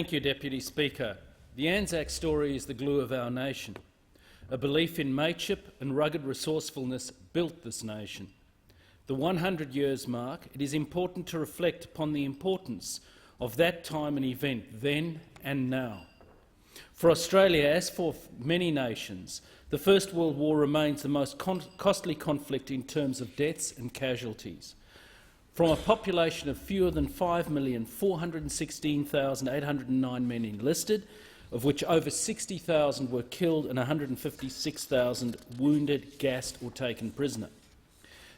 Thank you, Deputy Speaker. The Anzac story is the glue of our nation. A belief in mateship and rugged resourcefulness built this nation. The 100 years mark, it is important to reflect upon the importance of that time and event then and now. For Australia, as for many nations, the First World War remains the most costly conflict in terms of deaths and casualties. From a population of fewer than 5,416,809 men enlisted, of which over 60,000 were killed and 156,000 wounded, gassed or taken prisoner.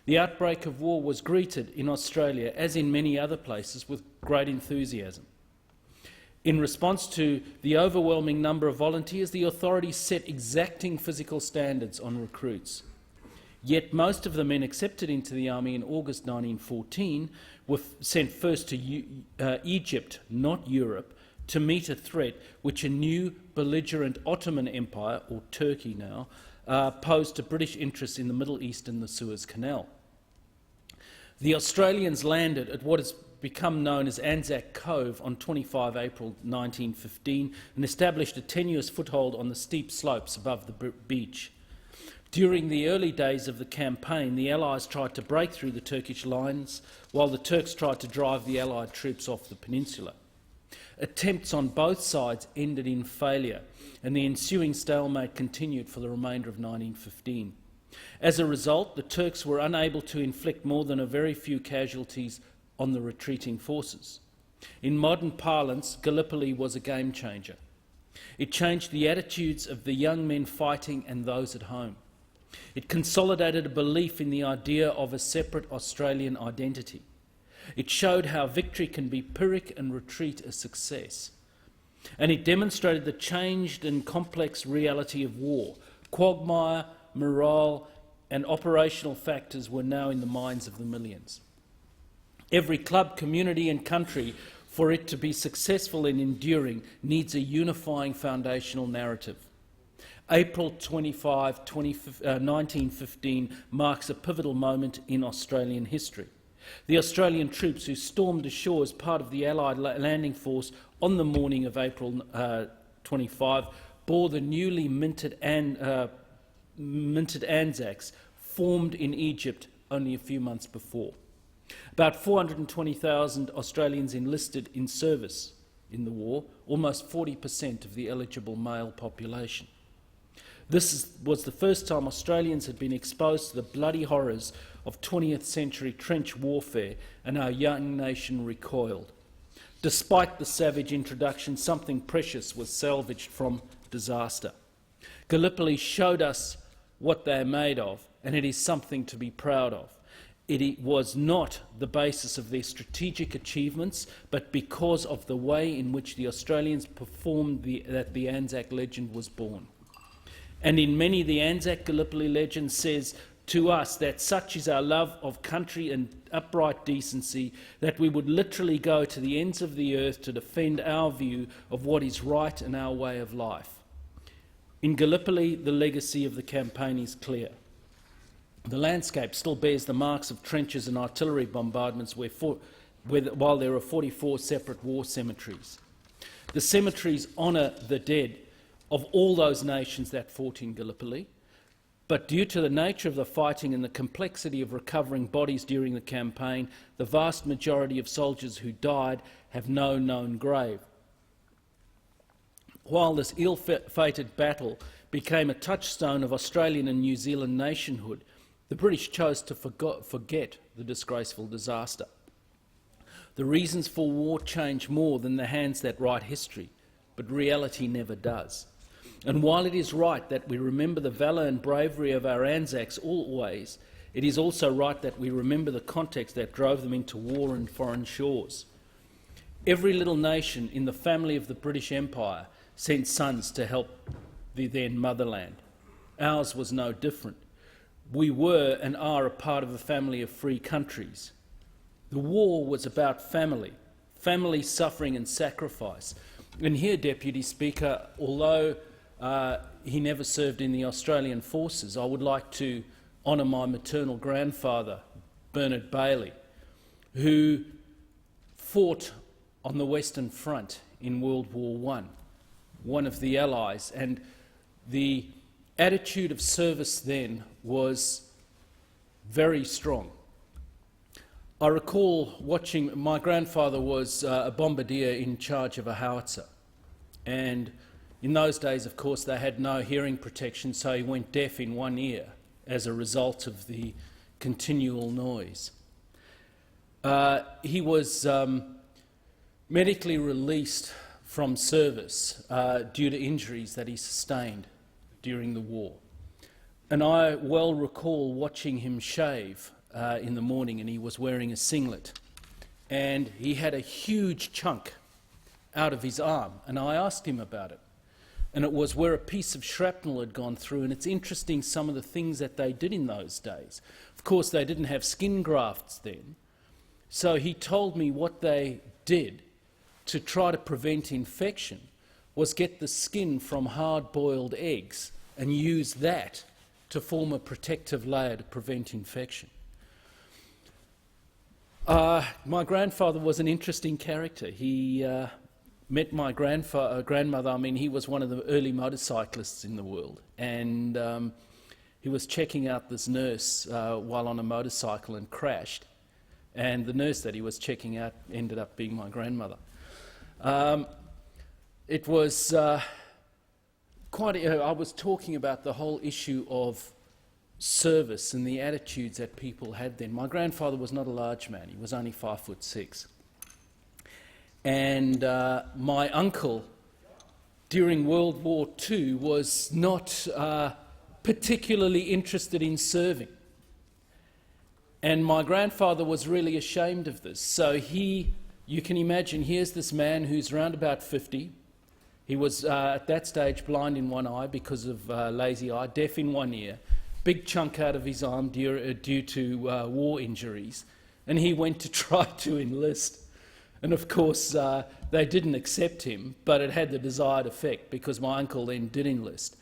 The outbreak of war was greeted in Australia, as in many other places, with great enthusiasm. In response to the overwhelming number of volunteers, the authorities set exacting physical standards on recruits. Yet most of the men accepted into the army in August 1914 were sent first to Egypt, not Europe, to meet a threat which a new belligerent Ottoman Empire, or Turkey now, posed to British interests in the Middle East and the Suez Canal. The Australians landed at what has become known as Anzac Cove on 25 April 1915 and established a tenuous foothold on the steep slopes above the beach. During the early days of the campaign, the Allies tried to break through the Turkish lines, while the Turks tried to drive the Allied troops off the peninsula. Attempts on both sides ended in failure, and the ensuing stalemate continued for the remainder of 1915. As a result, the Turks were unable to inflict more than a very few casualties on the retreating forces. In modern parlance, Gallipoli was a game-changer. It changed the attitudes of the young men fighting and those at home. It consolidated a belief in the idea of a separate Australian identity. It showed how victory can be Pyrrhic and retreat a success. And it demonstrated the changed and complex reality of war. Quagmire, morale and operational factors were now in the minds of the millions. Every club, community and country, for it to be successful and enduring, needs a unifying foundational narrative. April 25, 1915 marks a pivotal moment in Australian history. The Australian troops who stormed ashore as part of the Allied landing force on the morning of April 25 bore the newly minted Anzacs formed in Egypt only a few months before. About 420,000 Australians enlisted in service in the war, almost 40% of the eligible male population. This was the first time Australians had been exposed to the bloody horrors of 20th century trench warfare, and our young nation recoiled. Despite the savage introduction, something precious was salvaged from disaster. Gallipoli showed us what they are made of, and it is something to be proud of. It was not the basis of their strategic achievements, but because of the way in which the Australians performed that the Anzac legend was born. And in many, the Anzac Gallipoli legend says to us that such is our love of country and upright decency that we would literally go to the ends of the earth to defend our view of what is right and our way of life. In Gallipoli, the legacy of the campaign is clear. The landscape still bears the marks of trenches and artillery bombardments while there are 44 separate war cemeteries. The cemeteries honour the dead of all those nations that fought in Gallipoli, but due to the nature of the fighting and the complexity of recovering bodies during the campaign, the vast majority of soldiers who died have no known grave. While this ill-fated battle became a touchstone of Australian and New Zealand nationhood, the British chose to forget the disgraceful disaster. The reasons for war change more than the hands that write history, but reality never does. And while it is right that we remember the valour and bravery of our Anzacs always, it is also right that we remember the context that drove them into war and foreign shores. Every little nation in the family of the British Empire sent sons to help the then motherland. Ours was no different. We were and are a part of a family of free countries. The war was about family suffering and sacrifice. And here, Deputy Speaker, although he never served in the Australian forces, I would like to honour my maternal grandfather, Bernard Bailey, who fought on the Western Front in World War I, one of the Allies, and the attitude of service then was very strong. I recall watching, my grandfather was a bombardier in charge of a howitzer, and in those days, of course, they had no hearing protection, so he went deaf in one ear as a result of the continual noise. He was medically released from service due to injuries that he sustained during the war. And I well recall watching him shave in the morning, and he was wearing a singlet. And he had a huge chunk out of his arm, and I asked him about it. And it was where a piece of shrapnel had gone through, and it's interesting some of the things that they did in those days. Of course, they didn't have skin grafts then, so he told me what they did to try to prevent infection was get the skin from hard-boiled eggs and use that to form a protective layer to prevent infection. My grandfather was an interesting character. He met my grandmother. I mean, he was one of the early motorcyclists in the world, and he was checking out this nurse while on a motorcycle and crashed, and the nurse that he was checking out ended up being my grandmother. It was I was talking about the whole issue of service and the attitudes that people had then. My grandfather was not a large man. He was only 5'6". And my uncle, during World War II, was not particularly interested in serving. And my grandfather was really ashamed of this. So you can imagine, here's this man who's around about 50. He was, at that stage, blind in one eye because of lazy eye, deaf in one ear, big chunk out of his arm due to war injuries. And he went to try to enlist. And of course, they didn't accept him, but it had the desired effect because my uncle then did enlist.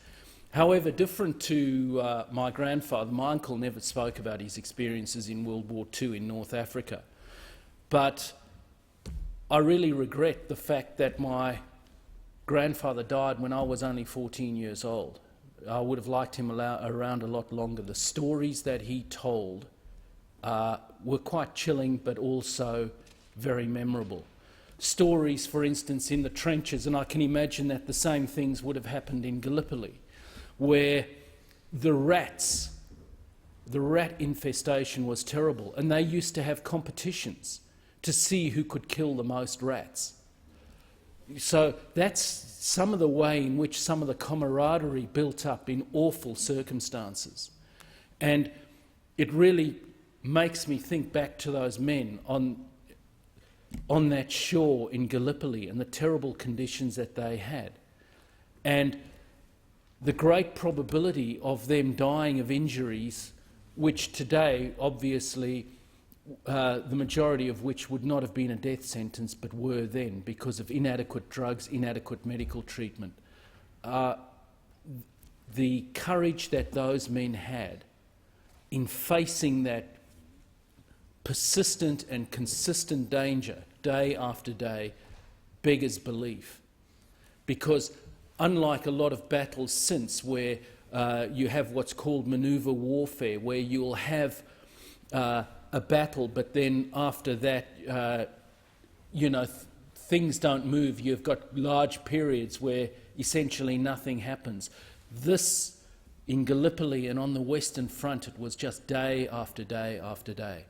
However, different to my grandfather, my uncle never spoke about his experiences in World War II in North Africa. But I really regret the fact that my grandfather died when I was only 14 years old. I would have liked him around a lot longer. The stories that he told were quite chilling, but also very memorable. Stories, for instance, in the trenches, and I can imagine that the same things would have happened in Gallipoli, where the rat infestation was terrible, and they used to have competitions to see who could kill the most rats. So that's some of the way in which some of the camaraderie built up in awful circumstances. And it really makes me think back to those men on that shore in Gallipoli and the terrible conditions that they had. And the great probability of them dying of injuries, which today, obviously, the majority of which would not have been a death sentence, but were then because of inadequate drugs, inadequate medical treatment. The courage that those men had in facing that persistent and consistent danger day after day beggars belief. Because unlike a lot of battles since, where you have what's called manoeuvre warfare, where you'll have a battle, but then after that, things don't move. You've got large periods where essentially nothing happens. This, in Gallipoli and on the Western Front, it was just day after day after day.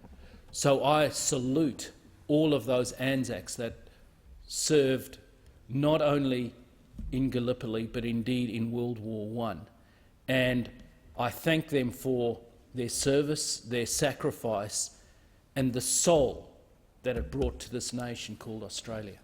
So I salute all of those Anzacs that served not only in Gallipoli, but indeed in World War I. And I thank them for their service, their sacrifice, and the soul that it brought to this nation called Australia.